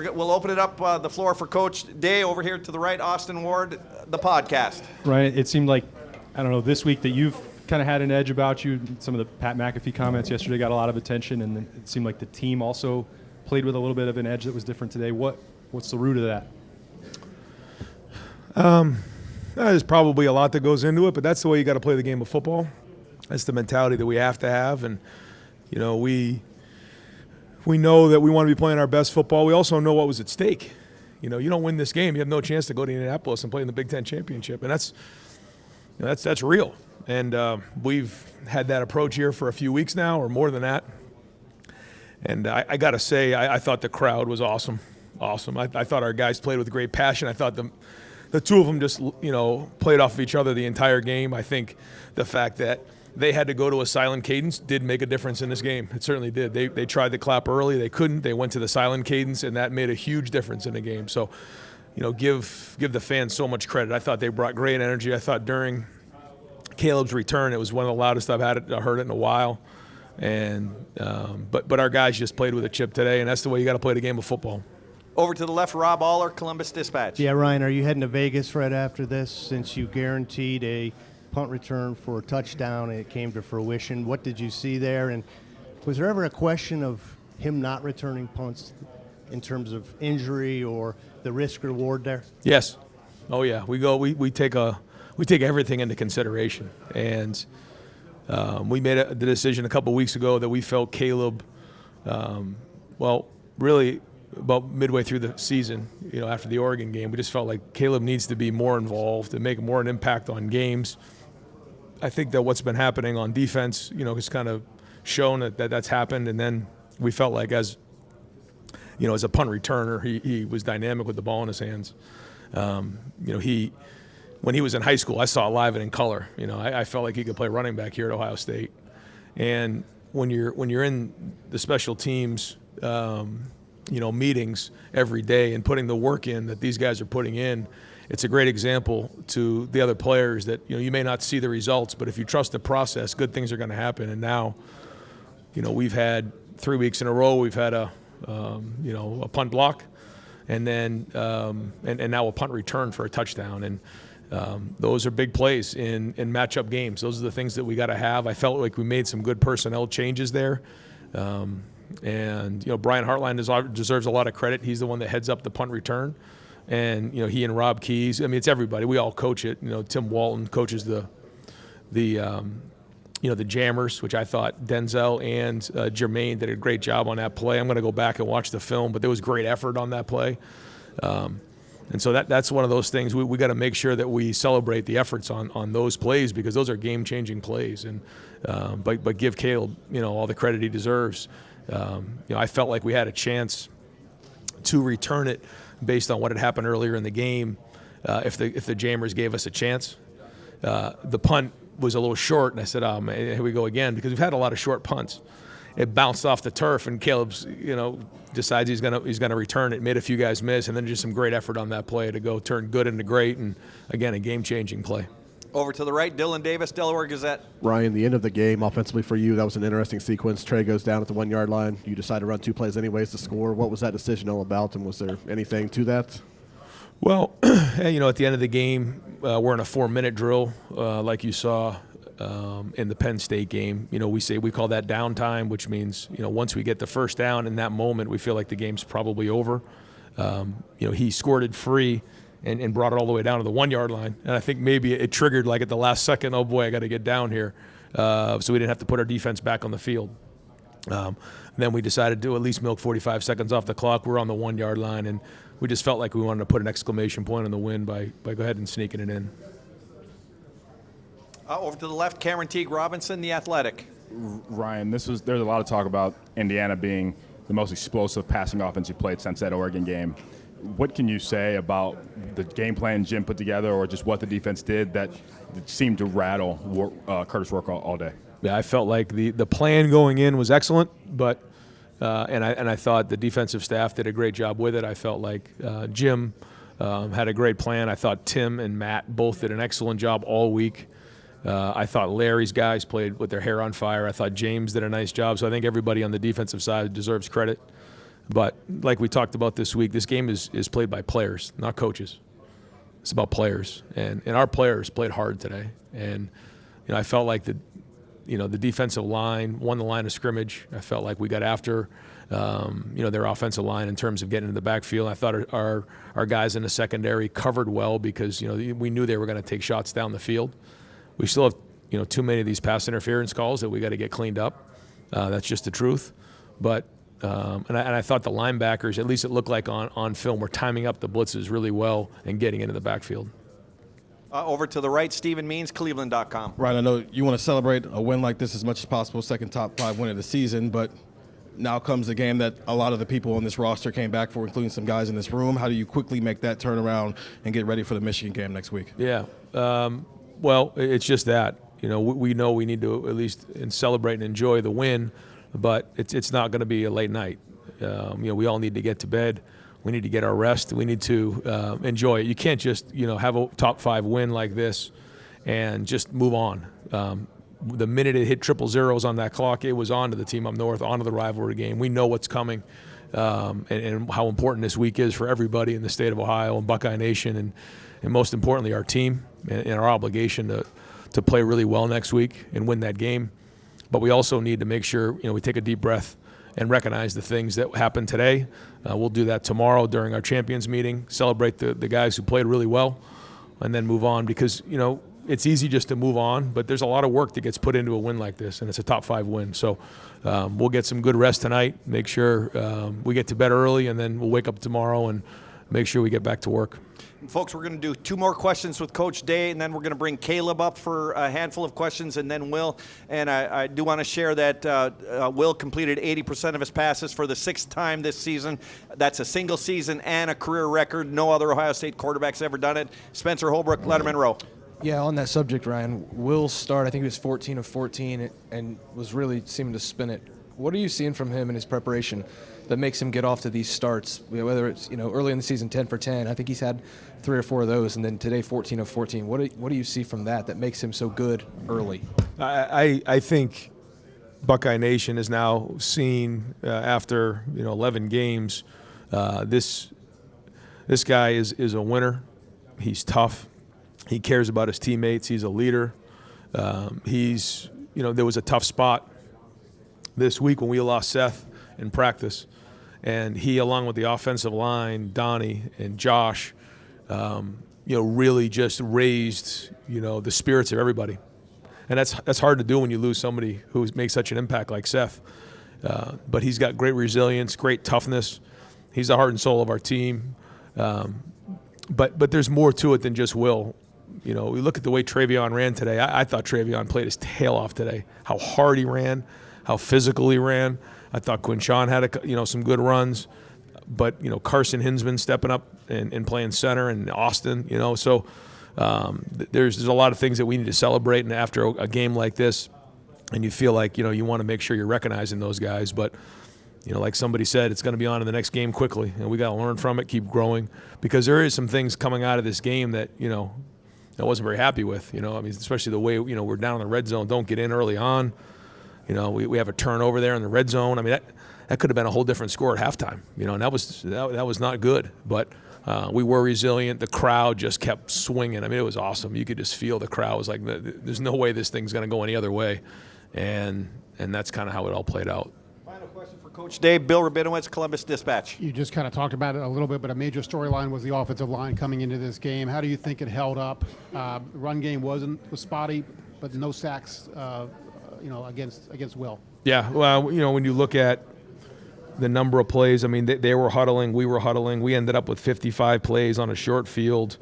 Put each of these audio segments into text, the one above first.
We'll open it up the floor for Coach Day over here to the right, Austin Ward, the podcast. Ryan, it seemed like, I don't know, this week that you've kind of had an edge about you. Some of the Pat McAfee comments yesterday got a lot of attention, and it seemed like the team also played with a little bit of an edge that was different today. What's the root of that? There's probably a lot that goes into it, but that's the way you got to play the game of football. That's the mentality that we have to have, and we know that we want to be playing our best football. We also know what was at stake. You don't win this game, you have no chance to go to Indianapolis and play in the Big Ten championship, and that's real. And we've had that approach here for a few weeks now, or more than that. And I got to say, I thought the crowd was awesome. I thought our guys played with great passion. I thought the two of them just played off of each other the entire game. I think the fact that they had to go to a silent cadence did make a difference in this game. It certainly did. They tried to clap early. They couldn't. They went to the silent cadence, and that made a huge difference in the game. So, give the fans so much credit. I thought they brought great energy. I thought during Caleb's return, it was one of the loudest I've heard it in a while. And but our guys just played with a chip today, and that's the way you got to play the game of football. Over to the left, Rob Aller, Columbus Dispatch. Yeah, Ryan, are you heading to Vegas right after this since you guaranteed a punt return for a touchdown and it came to fruition? What did you see there? And was there ever a question of him not returning punts in terms of injury or the risk reward there? Yes. Oh yeah. We take everything into consideration, and we made the decision a couple weeks ago that we felt Caleb, really about midway through the season, after the Oregon game, we just felt like Caleb needs to be more involved and make more an impact on games. I think that what's been happening on defense, has kind of shown that's happened, and then we felt like as a punt returner, he was dynamic with the ball in his hands. When he was in high school, I saw it live and in color. I felt like he could play running back here at Ohio State. And when you're in the special teams, meetings every day and putting the work in that these guys are putting in, it's a great example to the other players that you may not see the results, but if you trust the process, good things are going to happen. And now, we've had 3 weeks in a row. We've had a punt block, and then and now a punt return for a touchdown. And those are big plays in matchup games. Those are the things that we got to have. I felt like we made some good personnel changes there. And Brian Hartline deserves a lot of credit. He's the one that heads up the punt return, and he and Rob Keys. I mean, it's everybody. We all coach it. Tim Walton coaches the jammers, which I thought Denzel and Jermaine did a great job on that play. I'm going to go back and watch the film, but there was great effort on that play. And so that's one of those things we got to make sure that we celebrate the efforts on those plays, because those are game-changing plays. And but give Caleb all the credit he deserves. I felt like we had a chance to return it based on what had happened earlier in the game. If the Jammers gave us a chance, the punt was a little short, and I said, "Oh man, here we go again," because we've had a lot of short punts. It bounced off the turf, and Caleb's decides he's gonna return it. Made a few guys miss, and then just some great effort on that play to go turn good into great, and again a game-changing play. Over to the right, Dylan Davis, Delaware Gazette. Ryan, the end of the game offensively for you, that was an interesting sequence. Trey goes down at the 1 yard line. You decide to run two plays anyways to score. What was that decision all about, and was there anything to that? Well, at the end of the game, we're in a 4-minute drill, like you saw in the Penn State game. We call that downtime, which means once we get the first down in that moment, we feel like the game's probably over. He scored it free and brought it all the way down to the 1 yard line, and I think maybe it triggered like at the last second. Oh boy, I got to get down here, so we didn't have to put our defense back on the field. Then we decided to at least milk 45 seconds off the clock. We're on the 1 yard line, and we just felt like we wanted to put an exclamation point on the win by go ahead and sneaking it in. Over to the left, Cameron Teague Robinson, The Athletic. Ryan, there's a lot of talk about Indiana being the most explosive passing offense you played since that Oregon game. What can you say about the game plan Jim put together, or just what the defense did that seemed to rattle Curtis Rourke all day? Yeah, I felt like the plan going in was excellent, but and I thought the defensive staff did a great job with it. I felt like Jim had a great plan. I thought Tim and Matt both did an excellent job all week. I thought Larry's guys played with their hair on fire. I thought James did a nice job. So I think everybody on the defensive side deserves credit. But like we talked about this week, this game is played by players, not coaches. It's about players, and our players played hard today. And I felt like the defensive line won the line of scrimmage. I felt like we got after their offensive line in terms of getting into the backfield. I thought our guys in the secondary covered well because we knew they were going to take shots down the field. We still have too many of these pass interference calls that we got to get cleaned up. That's just the truth. But and I thought the linebackers, at least it looked like on film, were timing up the blitzes really well and getting into the backfield. Over to the right, Stephen Means, Cleveland.com. Right, I know you want to celebrate a win like this as much as possible, second top 5 win of the season, but now comes the game that a lot of the people on this roster came back for, including some guys in this room. How do you quickly make that turnaround and get ready for the Michigan game next week? Yeah, well, it's just that. We know we need to at least celebrate and enjoy the win, but it's not going to be a late night. We all need to get to bed. We need to get our rest. We need to enjoy it. You can't just have a top 5 win like this and just move on. The minute it hit 000 on that clock, it was on to the team up north, on to the rivalry game. We know what's coming and how important this week is for everybody in the state of Ohio and Buckeye Nation, and most importantly our team and our obligation to play really well next week and win that game. But we also need to make sure we take a deep breath and recognize the things that happened today. We'll do that tomorrow during our champions meeting, celebrate the guys who played really well, and then move on because, it's easy just to move on, but there's a lot of work that gets put into a win like this, and it's a top 5 win. So we'll get some good rest tonight, make sure we get to bed early, and then we'll wake up tomorrow and make sure we get back to work. Folks, we're going to do 2 more questions with Coach Day, and then we're going to bring Caleb up for a handful of questions, and then Will. And I do want to share that Will completed 80% of his passes for the 6th time this season. That's a single season and a career record. No other Ohio State quarterback's ever done it. Spencer Holbrook, Letterman Row. Yeah, on that subject, Ryan, Will start, I think he was 14 of 14 and was really seeming to spin it. What are you seeing from him in his preparation that makes him get off to these starts, whether it's early in the season 10 for 10, I think he's had 3 or 4 of those, and then today 14 of 14. What do you see from that makes him so good early? I think Buckeye Nation has now seen after 11 games, this guy is a winner. He's tough. He cares about his teammates. He's a leader. There was a tough spot this week when we lost Seth in practice, and he, along with the offensive line, Donnie and Josh, really just raised the spirits of everybody, and that's hard to do when you lose somebody who makes such an impact like Seth. But he's got great resilience, great toughness. He's the heart and soul of our team. But there's more to it than just Will. We look at the way Travion ran today. I thought Travion played his tail off today. How hard he ran, how physical he ran. I thought Quinshawn had some good runs, but Carson Hinsman stepping up and playing center, and Austin. So there's a lot of things that we need to celebrate. And after a game like this, and you feel like you want to make sure you're recognizing those guys, but. Like somebody said, it's going to be on to the next game quickly, and we got to learn from it, keep growing, because there is some things coming out of this game that I wasn't very happy with. Especially the way we're down in the red zone, don't get in early on. We have a turnover there in the red zone. That could have been a whole different score at halftime. And that was not good. But we were resilient. The crowd just kept swinging. It was awesome. You could just feel the crowd was like, there's no way this thing's going to go any other way, and that's kind of how it all played out. Coach Day, Bill Rabinowitz, Columbus Dispatch. You just kind of talked about it a little bit, but a major storyline was the offensive line coming into this game. How do you think it held up? Run game was spotty, but no sacks, against Will. Yeah, well, when you look at the number of plays, they were huddling, we were huddling. We ended up with 55 plays on a short field.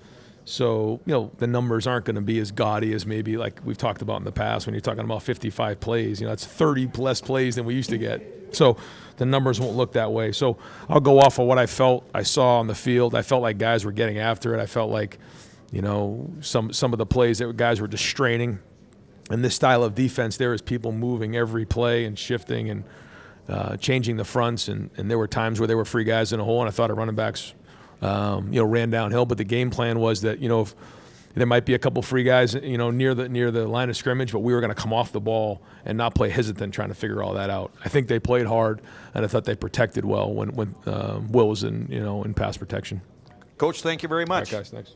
So, the numbers aren't going to be as gaudy as maybe like we've talked about in the past when you're talking about 55 plays. That's 30 less plays than we used to get. So the numbers won't look that way. So I'll go off of what I saw on the field. I felt like guys were getting after it. I felt like, some of the plays that guys were just straining. And this style of defense, there is people moving every play and shifting and changing the fronts. And there were times where there were free guys in a hole, and I thought our running backs ran downhill, but the game plan was that, there might be a couple free guys, near the line of scrimmage, but we were going to come off the ball and not play hesitant trying to figure all that out. I think they played hard, and I thought they protected well when Will was in pass protection. Coach, thank you very much. All right, guys, thanks.